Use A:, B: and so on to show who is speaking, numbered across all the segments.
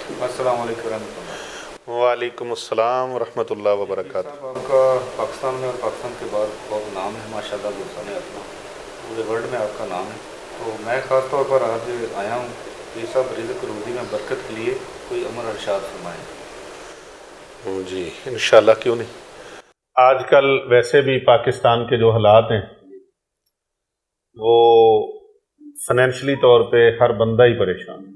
A: السلام علیکم ورحمۃ اللہ۔
B: وعلیکم السلام ورحمۃ اللہ وبرکاتہ۔
A: صاحب آپ کا پاکستان میں اور پاکستان کے بعد بہت نام ہے ماشاء اللہ، دوستوں نے اپنا پورے ورلڈ میں آپ کا نام ہے، تو میں خاص طور پر آج آیا ہوں کہ سب رزق روزی میں برکت کے لیے کوئی عمل ارشاد فرمائیں۔
B: جی انشاءاللہ، کیوں نہیں۔ آج کل ویسے بھی پاکستان کے جو حالات ہیں وہ فائنینشلی طور پہ ہر بندہ ہی پریشان ہے۔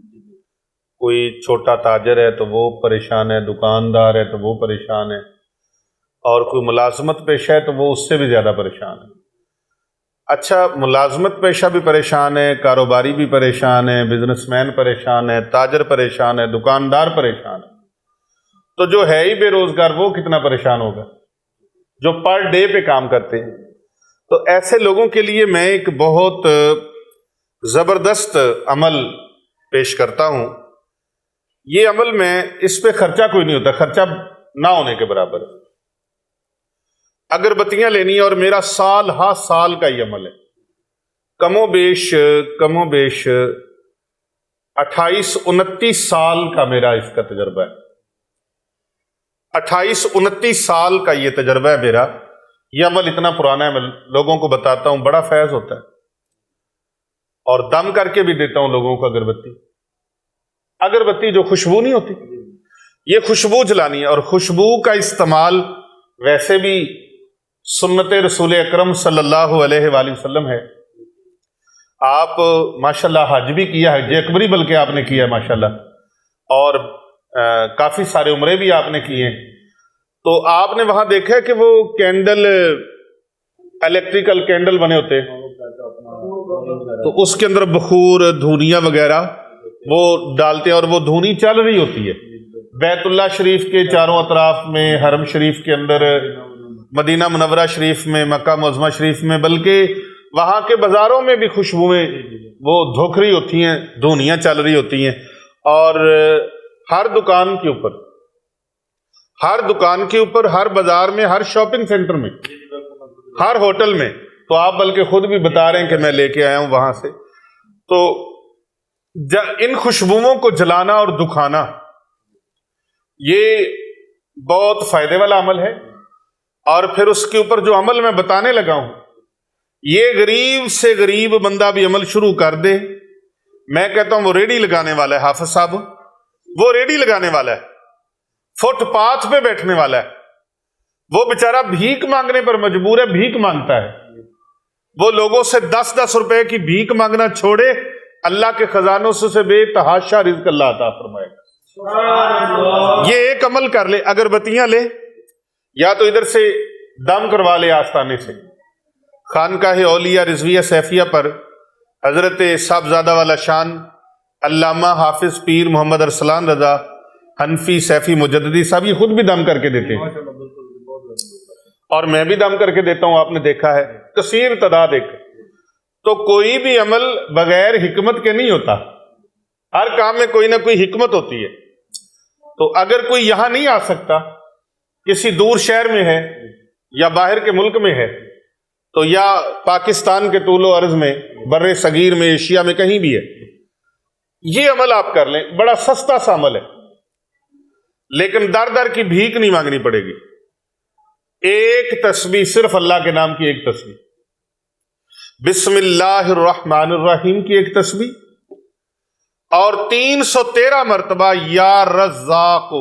B: کوئی چھوٹا تاجر ہے تو وہ پریشان ہے، دکاندار ہے تو وہ پریشان ہے، اور کوئی ملازمت پیشہ ہے تو وہ اس سے بھی زیادہ پریشان ہے۔ اچھا، ملازمت پیشہ بھی پریشان ہے، کاروباری بھی پریشان ہے، بزنس مین پریشان ہے، تاجر پریشان ہے، دکاندار پریشان ہے، تو جو ہے ہی بے روزگار وہ کتنا پریشان ہوگا جو پر ڈے پہ کام کرتے ہیں۔ تو ایسے لوگوں کے لیے میں ایک بہت زبردست عمل پیش کرتا ہوں۔ یہ عمل میں اس پہ خرچہ کوئی نہیں ہوتا، خرچہ نہ ہونے کے برابر ہے۔ اگربتیاں لینی ہے اور میرا سال ہا سال کا یہ عمل ہے، کم و بیش 28-29 سال کا میرا اس کا تجربہ ہے۔ 28-29 سال کا یہ تجربہ ہے میرا۔ یہ عمل اتنا پرانا ہے، میں لوگوں کو بتاتا ہوں، بڑا فیض ہوتا ہے، اور دم کر کے بھی دیتا ہوں لوگوں کو اگربتی جو خوشبو نہیں ہوتی، یہ خوشبو جلانی ہے، اور خوشبو کا استعمال ویسے بھی سنت رسول اکرم صلی اللہ علیہ وآلہ وسلم ہے۔ آپ ماشاءاللہ حج بھی کیا ہے، حج اکبری بلکہ آپ نے کیا ہے ماشاءاللہ، اور کافی سارے عمرے بھی آپ نے کیے ہیں، تو آپ نے وہاں دیکھا ہے کہ وہ کینڈل، الیکٹریکل کینڈل بنے ہوتے ہیں، تو اس کے اندر بخور، دھونیاں وغیرہ وہ ڈالتے ہیں، اور وہ دھونی چل رہی ہوتی ہے بیت اللہ شریف کے چاروں اطراف میں، حرم شریف کے اندر، مدینہ منورہ شریف میں، مکہ معظمہ شریف میں، بلکہ وہاں کے بازاروں میں بھی خوشبوئیں وہ دھوک رہی ہوتی ہیں، دھونیاں چل رہی ہوتی ہیں، اور ہر دکان کے اوپر، ہر بازار میں، ہر شاپنگ سینٹر میں، ہر ہوٹل میں، تو آپ بلکہ خود بھی بتا رہے ہیں کہ میں لے کے آیا ہوں وہاں سے۔ تو ان خوشبوؤں کو جلانا اور دکھانا یہ بہت فائدے والا عمل ہے، اور پھر اس کے اوپر جو عمل میں بتانے لگا ہوں، یہ غریب سے غریب بندہ بھی عمل شروع کر دے، میں کہتا ہوں وہ ریڑھی لگانے والا ہے، حافظ صاحب وہ ریڑھی لگانے والا ہے، فٹ پاتھ پہ بیٹھنے والا ہے، وہ بیچارہ بھیک مانگنے پر مجبور ہے، بھیک مانگتا ہے، وہ لوگوں سے 10-10 روپے کی بھیک مانگنا چھوڑے، اللہ کے خزانوں سے بے تحاشا رزق اللہ عطا فرمائے گا۔ یہ ایک عمل کر لے، اگربتیاں لے، یا تو ادھر سے دم کروا لے آستانے سے، خانقاہ اولیاء رضویہ سیفیہ پر حضرت صاحبزادہ والا شان علامہ حافظ پیر محمد ارسلان رضا حنفی سیفی مجددی صاحب یہ خود بھی دم کر کے دیتے ہیں، اور میں بھی دم کر کے دیتا ہوں، آپ نے دیکھا ہے کثیر تعداد ایک۔ تو کوئی بھی عمل بغیر حکمت کے نہیں ہوتا، ہر کام میں کوئی نہ کوئی حکمت ہوتی ہے۔ تو اگر کوئی یہاں نہیں آ سکتا، کسی دور شہر میں ہے یا باہر کے ملک میں ہے، تو یا پاکستان کے طول و عرض میں، بر صغیر میں، ایشیا میں، کہیں بھی ہے، یہ عمل آپ کر لیں، بڑا سستا سا عمل ہے، لیکن در در کی بھیک نہیں مانگنی پڑے گی۔ ایک تسبیح، صرف اللہ کے نام کی ایک تسبیح، بسم اللہ الرحمن الرحیم کی ایک تسبیح، اور 313 مرتبہ یا رزاق،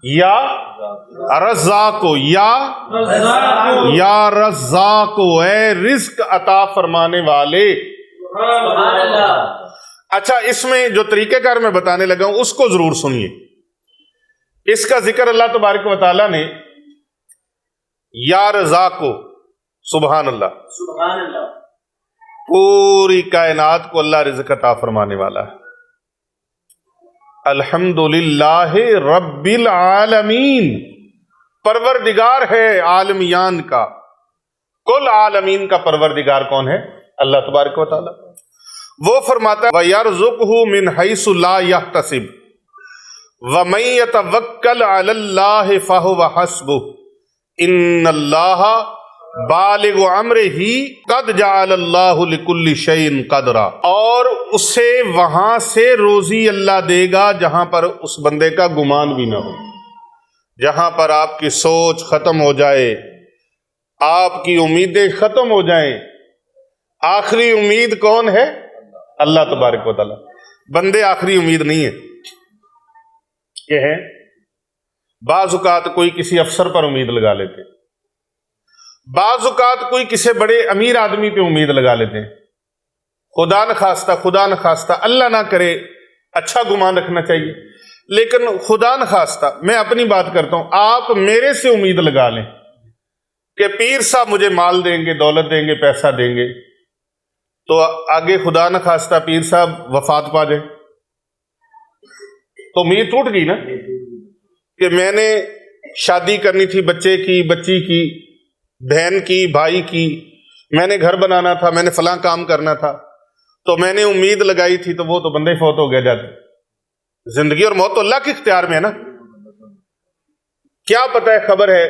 B: یا رزاق، یا رزاق، اے رزق عطا فرمانے والے۔ اچھا، اس میں جو طریقہ کار میں بتانے لگا ہوں اس کو ضرور سنیے۔ اس کا ذکر اللہ تبارک و تعالیٰ نے یا رزاق، سبحان اللہ، پوری کائنات کو اللہ رزق عطا فرمانے والا ہے۔ الحمدللہ رب العالمین، پروردگار ہے عالمیان کا، کل عالمین کا پروردگار کون ہے؟ اللہ تبارک و تعالیٰ۔ وہ فرماتا ہے وَيَرْزُقْهُ مِنْ حَيْثُ لَا يَحْتَسِبُ وَمَن يَتَوَكَّلْ عَلَى اللَّهِ فَهُوَ حَسْبُهُ إِنَّ اللَّهَ بالغ امرہ قد جعل اللہ لکل شیء قدرا، اور اسے وہاں سے روزی اللہ دے گا جہاں پر اس بندے کا گمان بھی نہ ہو، جہاں پر آپ کی سوچ ختم ہو جائے، آپ کی امیدیں ختم ہو جائیں۔ آخری امید کون ہے؟ اللہ تبارک و تعالی۔ بندے آخری امید نہیں ہے کہ ہے، بعض اوقات کوئی کسی افسر پر امید لگا لیتے، بعض اوقات کوئی کسی بڑے امیر آدمی پہ امید لگا لیتے ہیں۔ خدا نخواستہ اللہ نہ کرے، اچھا گمان رکھنا چاہیے، لیکن خدا نخواستہ میں اپنی بات کرتا ہوں، آپ میرے سے امید لگا لیں کہ پیر صاحب مجھے مال دیں گے، دولت دیں گے، پیسہ دیں گے، تو آگے خدا نخواستہ پیر صاحب وفات پا جائے تو امید ٹوٹ گئی نا، کہ میں نے شادی کرنی تھی بچے کی، بچی کی، بہن کی، بھائی کی، میں نے گھر بنانا تھا، میں نے فلاں کام کرنا تھا، تو میں نے امید لگائی تھی، تو وہ تو بندے فوت ہو گیا جاتے۔ زندگی اور موت تو اللہ کے اختیار میں ہے نا، کیا پتہ ہے، خبر ہے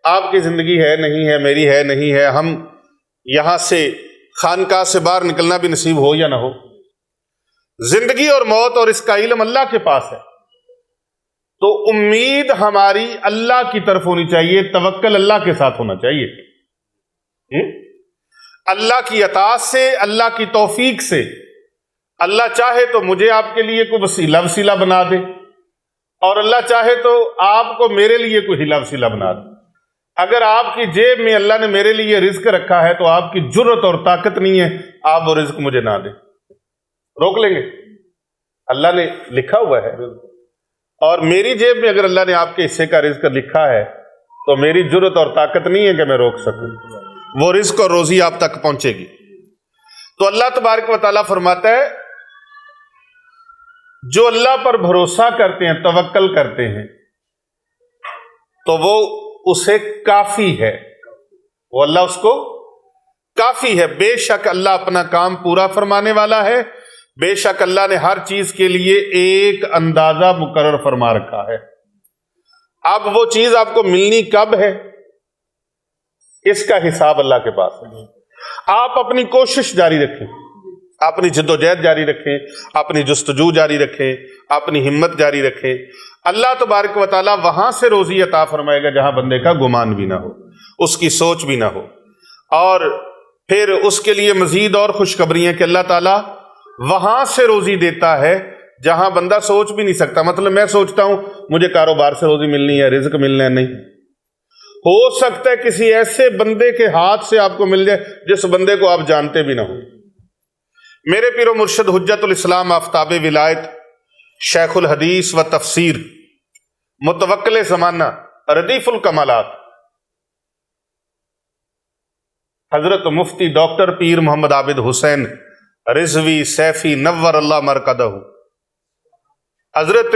B: آپ کی زندگی ہے نہیں ہے، میری ہے نہیں ہے، ہم یہاں سے خانقاہ سے باہر نکلنا بھی نصیب ہو یا نہ ہو۔ زندگی اور موت اور اس کا علم اللہ کے پاس ہے، تو امید ہماری اللہ کی طرف ہونی چاہیے، توکل اللہ کے ساتھ ہونا چاہیے، اللہ کی اطاعت سے، اللہ کی توفیق سے۔ اللہ چاہے تو مجھے آپ کے لیے کوئی وسیلہ بنا دے، اور اللہ چاہے تو آپ کو میرے لیے کوئی ہلا وسیلہ بنا دے۔ اگر آپ کی جیب میں اللہ نے میرے لیے رزق رکھا ہے تو آپ کی جرت اور طاقت نہیں ہے آپ وہ رزق مجھے نہ دیں، روک لیں گے؟ اللہ نے لکھا ہوا ہے، اور میری جیب میں اگر اللہ نے آپ کے حصے کا رزق لکھا ہے تو میری جرت اور طاقت نہیں ہے کہ میں روک سکوں، وہ رزق اور روزی آپ تک پہنچے گی۔ تو اللہ تبارک و تعالیٰ فرماتا ہے جو اللہ پر بھروسہ کرتے ہیں، توکل کرتے ہیں، تو وہ اسے کافی ہے، وہ اللہ اس کو کافی ہے۔ بے شک اللہ اپنا کام پورا فرمانے والا ہے، بے شک اللہ نے ہر چیز کے لیے ایک اندازہ مقرر فرما رکھا ہے۔ اب وہ چیز آپ کو ملنی کب ہے، اس کا حساب اللہ کے پاس ہے۔ آپ اپنی کوشش جاری رکھیں، اپنی جدوجہد جاری رکھیں، اپنی جستجو جاری رکھیں، اپنی ہمت جاری رکھیں، اللہ تبارک و تعالیٰ وہاں سے روزی عطا فرمائے گا جہاں بندے کا گمان بھی نہ ہو، اس کی سوچ بھی نہ ہو۔ اور پھر اس کے لیے مزید اور خوشخبری ہے کہ اللہ تعالیٰ وہاں سے روزی دیتا ہے جہاں بندہ سوچ بھی نہیں سکتا۔ مطلب میں سوچتا ہوں مجھے کاروبار سے روزی ملنی ہے، رزق ملنا ہے، نہیں ہو سکتا ہے کسی ایسے بندے کے ہاتھ سے آپ کو مل جائے جس بندے کو آپ جانتے بھی نہ ہو۔ میرے پیر و مرشد حجت الاسلام آفتاب ولایت شیخ الحدیث و تفسیر متوکل زمانہ ردیف الکمالات حضرت مفتی ڈاکٹر پیر محمد عابد حسین رضوی سیفی نور اللہ مرکدہ، حضرت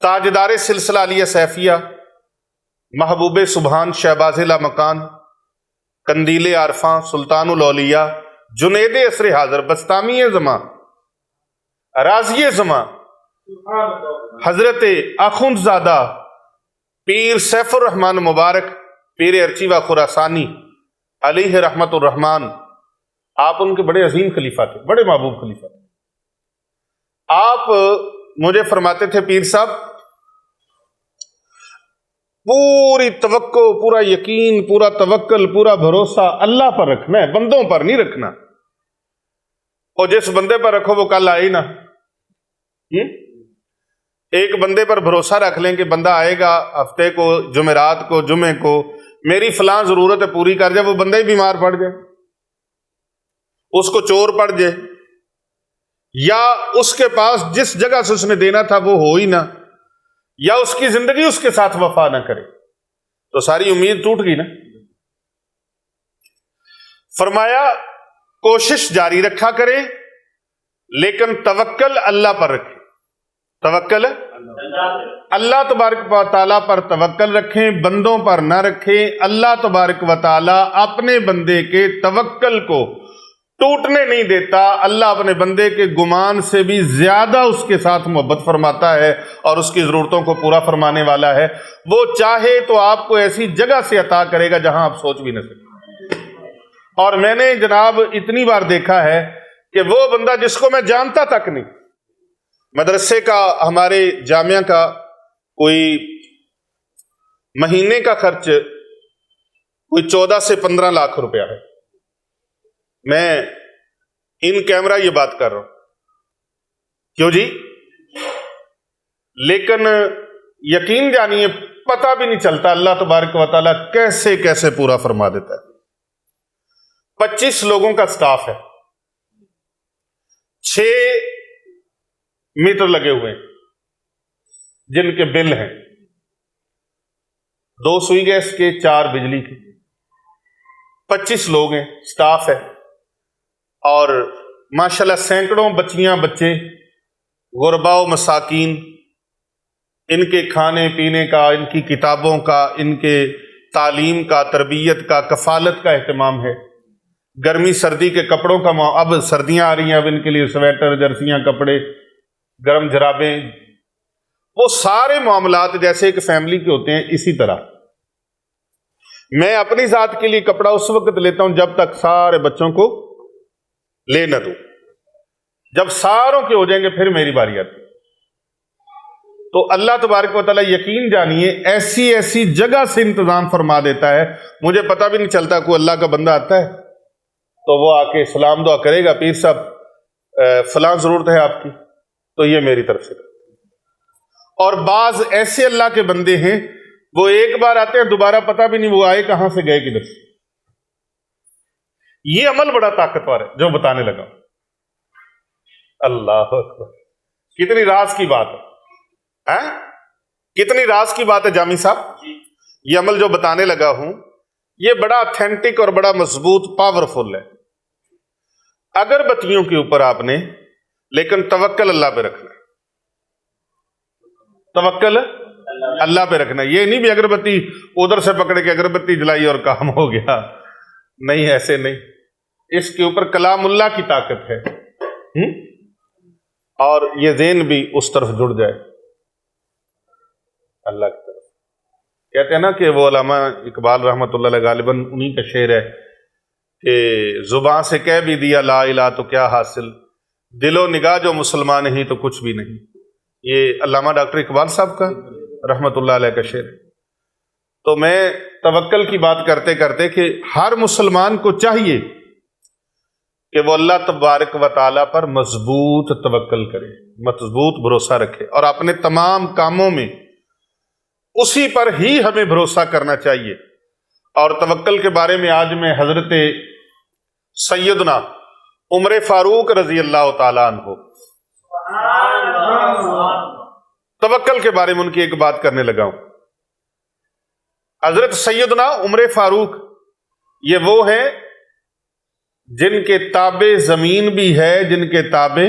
B: تاجدار سلسلہ علیہ سیفیہ محبوب سبحان شہباز مکان قندیل عارفاں سلطان الاولیاء جنید عصر حاضر بستامی زماں راضی زماں حضرت اخوند زادہ پیر سیف الرحمن مبارک پیر ارچی و خراسانی علیہ رحمت الرحمن، آپ ان کے بڑے عظیم خلیفہ تھے، بڑے محبوب خلیفہ تھے۔ آپ مجھے فرماتے تھے پیر صاحب پوری توقع، پورا یقین، پورا توکل، پورا بھروسہ اللہ پر رکھنا ہے، بندوں پر نہیں رکھنا، اور جس بندے پر رکھو وہ کل آئے نا۔ ایک بندے پر بھروسہ رکھ لیں کہ بندہ آئے گا ہفتے کو، جمعرات کو، جمعے کو، میری فلاں ضرورت ہے پوری کر جائے، وہ بندہ ہی بیمار پڑ جائے، اس کو چور پڑ جائے، یا اس کے پاس جس جگہ سے اس نے دینا تھا وہ ہو ہی نہ، یا اس کی زندگی اس کے ساتھ وفا نہ کرے، تو ساری امید ٹوٹ گئی نا۔ فرمایا کوشش جاری رکھا کرے لیکن توکل اللہ پر رکھیں، توکل اللہ تبارک و تعالیٰ پر توکل رکھیں، بندوں پر نہ رکھیں۔ اللہ تبارک و تعالیٰ اپنے بندے کے توکل کو ٹوٹنے نہیں دیتا. اللہ اپنے بندے کے گمان سے بھی زیادہ اس کے ساتھ محبت فرماتا ہے اور اس کی ضرورتوں کو پورا فرمانے والا ہے. وہ چاہے تو آپ کو ایسی جگہ سے عطا کرے گا جہاں آپ سوچ بھی نہ سکیں. اور میں نے جناب اتنی بار دیکھا ہے کہ وہ بندہ جس کو میں جانتا تک نہیں، مدرسے کا، ہمارے جامعہ کا کوئی مہینے کا خرچ کوئی 14 سے 15 لاکھ روپیہ ہے. میں ان کیمرہ یہ بات کر رہا ہوں، کیوں جی؟ لیکن یقین جانیے پتہ بھی نہیں چلتا اللہ تبارک و تعالیٰ کیسے کیسے پورا فرما دیتا ہے. 25 لوگوں کا سٹاف ہے، 6 میٹر لگے ہوئے ہیں جن کے بل ہیں، 2 سوئی گیس کے، 4 بجلی کے. 25 لوگ ہیں، سٹاف ہے، اور ماشاءاللہ سینکڑوں بچیاں بچے، غرباء و مساکین، ان کے کھانے پینے کا، ان کی کتابوں کا، ان کے تعلیم کا، تربیت کا، کفالت کا اہتمام ہے. گرمی سردی کے کپڑوں کا اب سردیاں آ رہی ہیں، اب ان کے لیے سویٹر، جرسیاں، کپڑے، گرم جرابیں، وہ سارے معاملات جیسے ایک فیملی کے ہوتے ہیں اسی طرح. میں اپنی ذات کے لیے کپڑا اس وقت لیتا ہوں جب تک سارے بچوں کو لے نہ دوں. جب ساروں کے ہو جائیں گے پھر میری باری آتی. تو اللہ تبارک و تعالیٰ یقین جانیے ایسی ایسی جگہ سے انتظام فرما دیتا ہے، مجھے پتہ بھی نہیں چلتا. کوئی اللہ کا بندہ آتا ہے تو وہ آ کے سلام دعا کرے گا، پیر صاحب فلاں ضرورت ہے آپ کی، تو یہ میری طرف سے. اور بعض ایسے اللہ کے بندے ہیں وہ ایک بار آتے ہیں دوبارہ پتہ بھی نہیں وہ آئے کہاں سے گئے کدھر سے. یہ عمل بڑا طاقتور ہے جو بتانے لگا. اللہ اکبر، کتنی راز کی بات ہے، کتنی راز کی بات ہے جامی صاحب. یہ عمل جو بتانے لگا ہوں یہ بڑا اتھینٹک اور بڑا مضبوط پاورفل ہے. اگربتیوں کے اوپر آپ نے لیکن توکل اللہ پہ رکھنا ہے. توکل اللہ پہ رکھنا ہے. یہ نہیں بھی اگربتی ادھر سے پکڑ کے اگربتی جلائی اور کام ہو گیا، نہیں، ایسے نہیں. اس کے اوپر کلام اللہ کی طاقت ہے، اور یہ ذہن بھی اس طرف جڑ جائے اللہ کی طرف. کہتے ہیں نا کہ وہ علامہ اقبال رحمۃ اللہ علیہ غالباً انہی کا شعر ہے کہ زباں سے کہہ بھی دیا لا الہ تو کیا حاصل، دل و نگاہ جو مسلمان ہی تو کچھ بھی نہیں. یہ علامہ ڈاکٹر اقبال صاحب کا رحمۃ اللہ علیہ کا شعر ہے. تو میں توکل کی بات کرتے کرتے کہ ہر مسلمان کو چاہیے کہ وہ اللہ تبارک و تعالیٰ پر مضبوط توکل کرے، مضبوط بھروسہ رکھے، اور اپنے تمام کاموں میں اسی پر ہی ہمیں بھروسہ کرنا چاہیے. اور توکل کے بارے میں آج میں حضرت سیدنا عمر فاروق رضی اللہ تعالیٰ عنہ توکل کے بارے میں ان کی ایک بات کرنے لگا ہوں. حضرت سیدنا عمر فاروق یہ وہ ہیں جن کے تابع زمین بھی ہے، جن کے تابع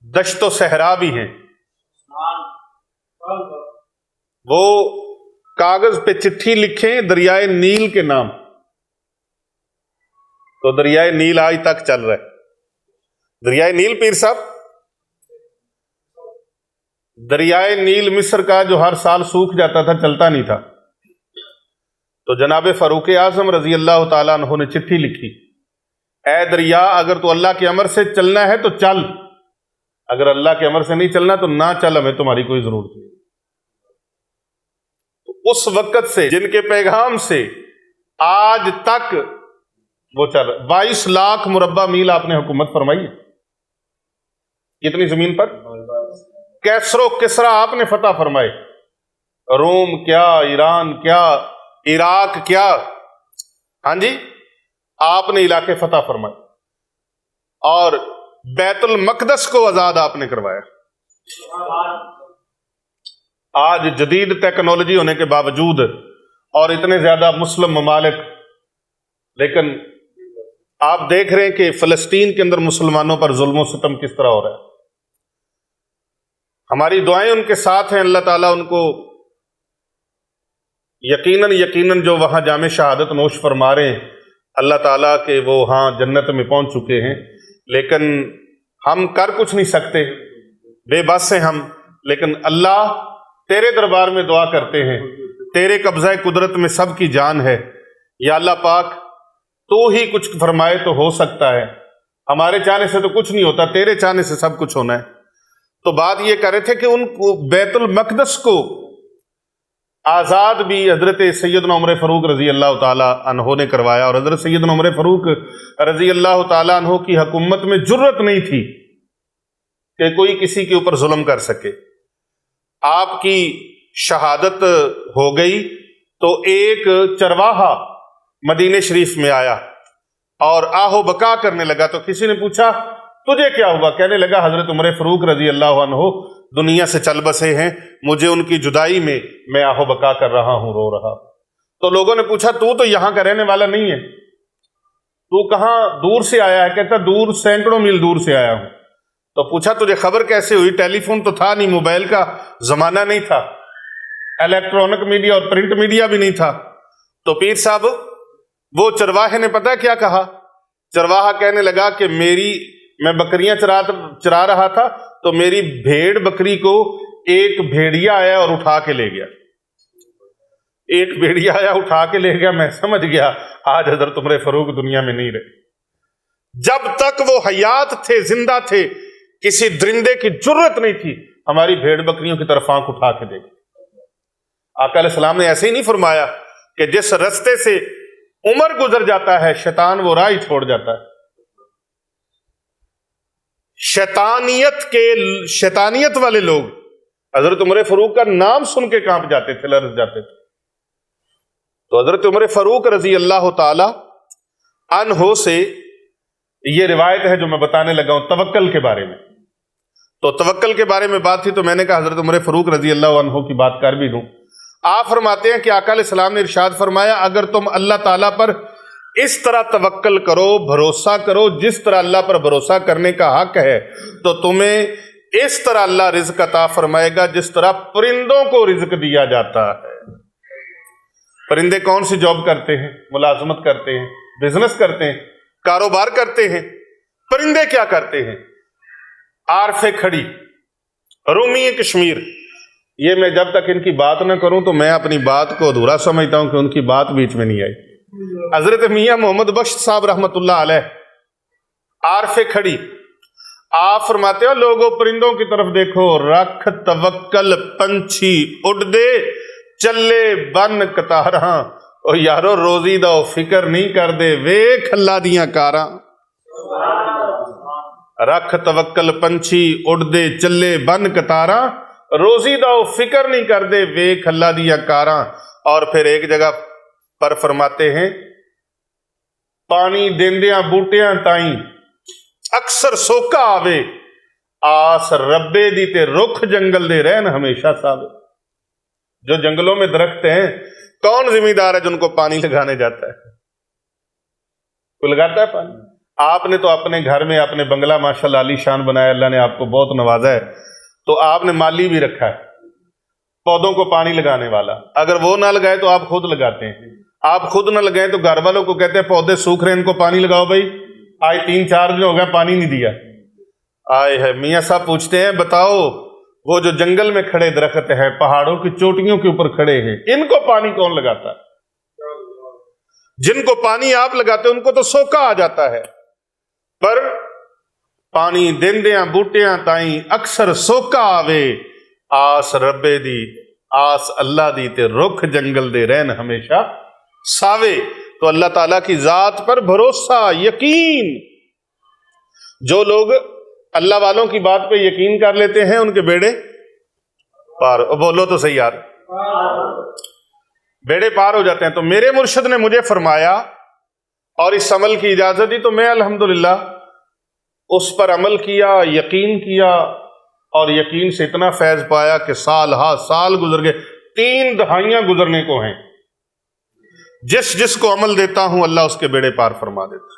B: دشت و صحرا بھی ہیں. وہ کاغذ پہ چٹھی لکھیں دریائے نیل کے نام، تو دریائے نیل آج تک چل رہا ہے. دریائے نیل پیر صاحب، دریائے نیل مصر کا جو ہر سال سوکھ جاتا تھا، چلتا نہیں تھا، تو جناب فاروق اعظم رضی اللہ تعالیٰ عنہ نے چٹھی لکھی، اے دریا اگر تو اللہ کے امر سے چلنا ہے تو چل، اگر اللہ کے امر سے نہیں چلنا تو نہ چل، ہمیں تمہاری کوئی ضرورت نہیں. تو اس وقت سے جن کے پیغام سے آج تک وہ چل 22 لاکھ مربع میل آپ نے حکومت فرمائی ہے. کتنی زمین پر؟ کیسر و کسرا آپ نے فتح فرمائے. روم کیا، ایران کیا، عراق کیا، ہاں جی، آپ نے علاقے فتح فرمائے، اور بیت المقدس کو آزاد آپ نے کروایا. آج جدید ٹیکنالوجی ہونے کے باوجود اور اتنے زیادہ مسلم ممالک، لیکن آپ دیکھ رہے ہیں کہ فلسطین کے اندر مسلمانوں پر ظلم و ستم کس طرح ہو رہا ہے. ہماری دعائیں ان کے ساتھ ہیں، اللہ تعالیٰ ان کو یقیناً جو وہاں جام شہادت نوش فرما رہے ہیں، اللہ تعالیٰ کے وہ ہاں جنت میں پہنچ چکے ہیں، لیکن ہم کر کچھ نہیں سکتے، بے بس ہیں ہم، لیکن اللہ تیرے دربار میں دعا کرتے ہیں، تیرے قبضہ قدرت میں سب کی جان ہے، یا اللہ پاک تو ہی کچھ فرمائے تو ہو سکتا ہے، ہمارے چاہنے سے تو کچھ نہیں ہوتا، تیرے چاہنے سے سب کچھ ہونا ہے۔ تو بات یہ کر رہے تھے کہ ان کو بیت المقدس کو آزاد بھی حضرت سیدنا عمر فاروق رضی اللہ تعالیٰ عنہ نے کروایا، اور حضرت سیدنا عمر فاروق رضی اللہ تعالیٰ عنہ کی حکومت میں جرت نہیں تھی کہ کوئی کسی کے اوپر ظلم کر سکے۔ آپ کی شہادت ہو گئی تو ایک چرواہا مدینہ شریف میں آیا اور آہو بکا کرنے لگا، تو کسی نے پوچھا تجھے کیا ہوا؟ کہنے لگا حضرت عمر فاروق رضی اللہ عنہ دنیا سے چل بسے ہیں، مجھے ان کی جدائی میں آہو بکا کر رہا ہوں، رو رہا ہوں۔ تو لوگوں نے پوچھا تو یہاں کا رہنے والا نہیں ہے، تو کہاں دور سے آیا ہے؟ کہتا دور، سینکڑوں میل دور سے آیا ہوں۔ تو پوچھا تجھے خبر کیسے ہوئی؟ ٹیلی فون تو تھا نہیں، موبائل کا زمانہ نہیں تھا، الیکٹرانک میڈیا اور پرنٹ میڈیا بھی نہیں تھا۔ تو پیر صاحب وہ چرواہے نے پتہ کیا کہا؟ چرواہا کہنے لگا کہ میں بکریاں چرا رہا تھا تو میری بھیڑ بکری کو ایک بھیڑیا آیا اور اٹھا کے لے گیا، ایک بھیڑیا آیا اٹھا کے لے گیا، میں سمجھ گیا آج حضرت عمر فاروق دنیا میں نہیں رہے۔ جب تک وہ حیات تھے، زندہ تھے، کسی درندے کی جرت نہیں تھی ہماری بھیڑ بکریوں کی طرف آنکھ اٹھا کے دیکھے۔ آقا علیہ السلام نے ایسے ہی نہیں فرمایا کہ جس رستے سے عمر گزر جاتا ہے شیطان وہ راہ ہی چھوڑ جاتا ہے۔ شیطانیت والے لوگ حضرت عمر فاروق کا نام سن کے کانپ جاتے تھے، لرز جاتے تھے۔ تو حضرت عمر فاروق رضی اللہ تعالی عنہ سے یہ روایت ہے جو میں بتانے لگا ہوں توکل کے بارے میں۔ تو توکل کے بارے میں بات تھی تو میں نے کہا حضرت عمر فاروق رضی اللہ عنہ کی بات کر بھی دوں۔ آپ فرماتے ہیں کہ آقا علیہ السلام نے ارشاد فرمایا اگر تم اللہ تعالیٰ پر اس طرح توکل کرو، بھروسہ کرو جس طرح اللہ پر بھروسہ کرنے کا حق ہے، تو تمہیں اس طرح اللہ رزق عطا فرمائے گا جس طرح پرندوں کو رزق دیا جاتا ہے۔ پرندے کون سی جاب کرتے ہیں؟ ملازمت کرتے ہیں، بزنس کرتے ہیں، کاروبار کرتے ہیں۔ پرندے کیا کرتے ہیں؟ عارف کھڑی، رومی کشمیر، یہ میں جب تک ان کی بات نہ کروں تو میں اپنی بات کو ادھورا سمجھتا ہوں کہ ان کی بات بیچ میں نہیں آئی۔ حضرت میاں محمد بخش صاحب رحمت اللہ علیہ، عارف کھڑی، آپ فرماتے ہو لوگوں پرندوں کی طرف دیکھو، رکھ توکل پنچھی اڑ دے چلے بن کتاراں، او یارو روزی دا فکر نہیں کر دے ویکھ اللہ دیاں کاراں۔ رکھ توکل پنچھی اڑ دے چلے بن کتاراں، روزی دا فکر نہیں کر دے ویکھ اللہ دیاں کاراں۔ اور پھر ایک جگہ پر فرماتے ہیں پانی دیندیاں بوٹیاں تائیں اکثر سوکا آوے، آس ربے دی تے رکھ جنگل دے رہن ہمیشہ ساوے۔ جو جنگلوں میں درخت ہیں کون ذمہ دار ہے جن کو پانی لگانے جاتا ہے؟ کوئی لگاتا ہے پانی؟ آپ نے تو اپنے گھر میں اپنے بنگلہ ماشاءاللہ عالی شان بنایا، اللہ نے آپ کو بہت نوازا ہے، تو آپ نے مالی بھی رکھا ہے پودوں کو پانی لگانے والا، اگر وہ نہ لگائے تو آپ خود لگاتے ہیں، آپ خود نہ لگائیں تو گھر والوں کو کہتے ہیں پودے سوکھ رہے ہیں ان کو پانی لگاؤ بھائی، آج 3-4 دن ہو گیا پانی نہیں دیا۔ آئے ہے میاں صاحب پوچھتے ہیں بتاؤ وہ جو جنگل میں کھڑے درخت ہیں، پہاڑوں کی چوٹیوں کے اوپر کھڑے ہیں، ان کو پانی کون لگاتا ہے؟ جن کو پانی آپ لگاتے ہیں ان کو تو سوکا آ جاتا ہے، پر پانی دیندیاں بوٹیاں تائیں اکثر سوکا آوے، آس ربے دی آس اللہ دی تے رکھ جنگل دے رہن ہمیشہ ساوے۔ تو اللہ تعالیٰ کی ذات پر بھروسہ، یقین، جو لوگ اللہ والوں کی بات پہ یقین کر لیتے ہیں ان کے بیڑے پار، بولو تو صحیح یار، بیڑے پار ہو جاتے ہیں۔ تو میرے مرشد نے مجھے فرمایا اور اس عمل کی اجازت دی تو میں الحمدللہ اس پر عمل کیا، یقین کیا، اور یقین سے اتنا فیض پایا کہ سال سال گزر گئے، 3 دہائیاں گزرنے کو ہیں، جس کو عمل دیتا ہوں اللہ اس کے بیڑے پار فرما دیتا۔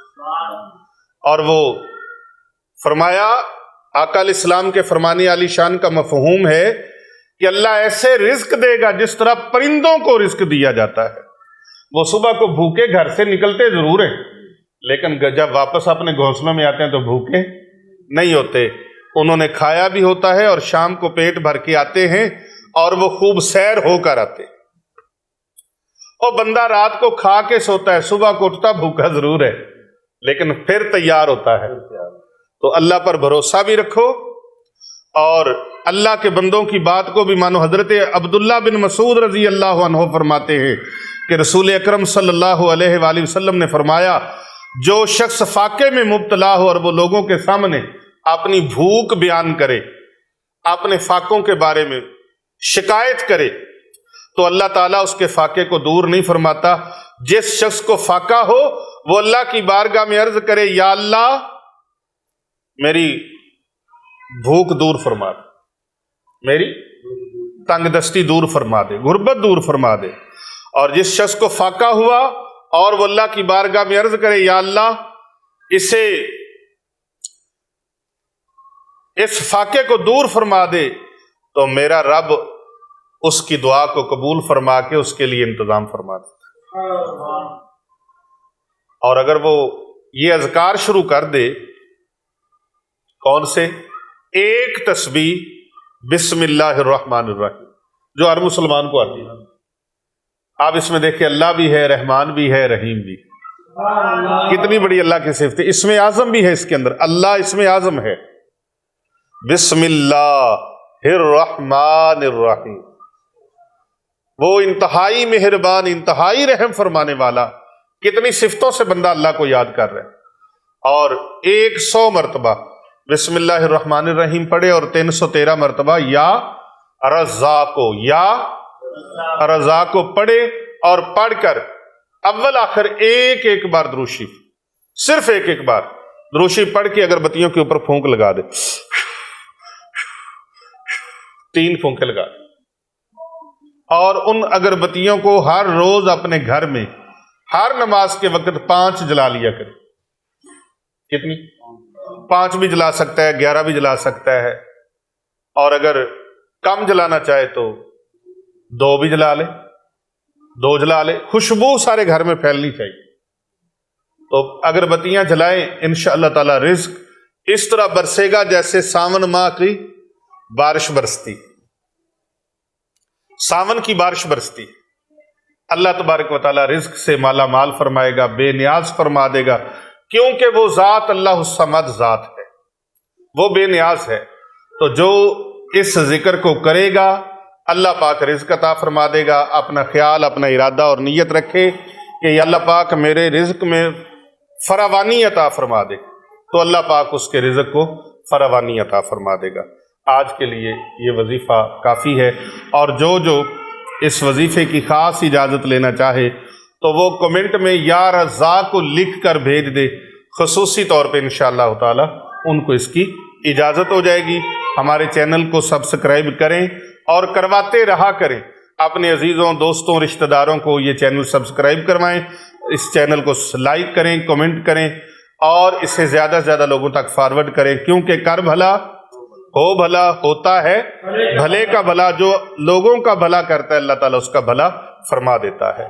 B: اور وہ فرمایا آقا علیہ السلام کے فرمانے علی شان کا مفہوم ہے کہ اللہ ایسے رزق دے گا جس طرح پرندوں کو رزق دیا جاتا ہے۔ وہ صبح کو بھوکے گھر سے نکلتے ضرور ہیں لیکن جب واپس اپنے گھونسلوں میں آتے ہیں تو بھوکے نہیں ہوتے. انہوں نے کھایا بھی ہوتا ہے اور شام کو پیٹ بھر کے آتے ہیں اور وہ خوب سیر ہو کر آتے ہیں. اور بندہ رات کو کھا کے سوتا ہے, صبح کو اٹھتا بھوکا ضرور ہے لیکن پھر تیار ہوتا ہے. تو اللہ پر بھروسہ بھی رکھو اور اللہ کے بندوں کی بات کو بھی مانو. حضرت عبداللہ بن مسعود رضی اللہ عنہ فرماتے ہیں کہ رسول اکرم صلی اللہ علیہ وآلہ وسلم نے فرمایا, جو شخص فاقے میں مبتلا ہو اور وہ لوگوں کے سامنے اپنی بھوک بیان کرے, اپنے فاقوں کے بارے میں شکایت کرے, تو اللہ تعالیٰ اس کے فاقے کو دور نہیں فرماتا. جس شخص کو فاقہ ہو وہ اللہ کی بارگاہ میں عرض کرے, یا اللہ میری بھوک دور فرما دے, میری تنگ دستی دور فرما دے, غربت دور فرما دے. اور جس شخص کو فاقہ ہوا اور وہ اللہ کی بارگاہ میں عرض کرے, یا اللہ اسے اس فاقے کو دور فرما دے, تو میرا رب اس کی دعا کو قبول فرما کے اس کے لیے انتظام فرما دیتا. اور اگر وہ یہ اذکار شروع کر دے, کون سے؟ ایک تسبیح بسم اللہ الرحمن الرحیم جو ہر مسلمان کو آتی ہے. آپ اس میں دیکھیں اللہ بھی ہے, رحمان بھی ہے, رحیم بھی. کتنی بڑی اللہ کی صفت ہے. اسم اعظم بھی ہے اس کے اندر, اللہ اسم اعظم ہے. بسم اللہ الرحمن الرحیم, وہ انتہائی مہربان, انتہائی رحم فرمانے والا. کتنی صفتوں سے بندہ اللہ کو یاد کر رہا ہے. اور 100 مرتبہ بسم اللہ الرحمن الرحیم پڑھے اور 313 مرتبہ یا رزاقو, یا رزاقو پڑھے اور پڑھ کر اول آخر ایک ایک بار درود شریف, صرف ایک ایک بار درود شریف پڑھ کے اگر بتیوں کے اوپر پھونک لگا دے, 3 پھونکے لگا دے, اور ان اگربتیوں کو ہر روز اپنے گھر میں ہر نماز کے وقت 5 جلا لیا کرے. کتنی؟ 5 بھی جلا سکتا ہے, 11 بھی جلا سکتا ہے, اور اگر کم جلانا چاہے تو 2 بھی جلا لے, 2 جلا لے. خوشبو سارے گھر میں پھیلنی چاہیے. تو اگربتیاں جلائیں, انشاءاللہ تعالی رزق اس طرح برسے گا جیسے ساون ماہ کی بارش برستی, ساون کی بارش برستی. اللہ تبارک و تعالی رزق سے مالا مال فرمائے گا, بے نیاز فرما دے گا, کیونکہ وہ ذات اللہ الصمد ذات ہے, وہ بے نیاز ہے. تو جو اس ذکر کو کرے گا اللہ پاک رزق عطا فرما دے گا. اپنا خیال, اپنا ارادہ اور نیت رکھے کہ یا اللہ پاک میرے رزق میں فراوانی عطا فرما دے, تو اللہ پاک اس کے رزق کو فراوانی عطا فرما دے گا. آج کے لیے یہ وظیفہ کافی ہے, اور جو اس وظیفے کی خاص اجازت لینا چاہے تو وہ کمنٹ میں یا رزاق کو لکھ کر بھیج دے. خصوصی طور پہ انشاءاللہ تعالی ان کو اس کی اجازت ہو جائے گی. ہمارے چینل کو سبسکرائب کریں اور کرواتے رہا کریں. اپنے عزیزوں, دوستوں, رشتہ داروں کو یہ چینل سبسکرائب کروائیں, اس چینل کو لائک کریں, کمنٹ کریں, اور اسے زیادہ سے زیادہ لوگوں تک فارورڈ کریں, کیونکہ کر بھلا ہو بھلا ہوتا ہے, بھلے کا بھلا جو لوگوں کا بھلا کرتا ہے اللہ تعالیٰ اس کا بھلا فرما دیتا ہے.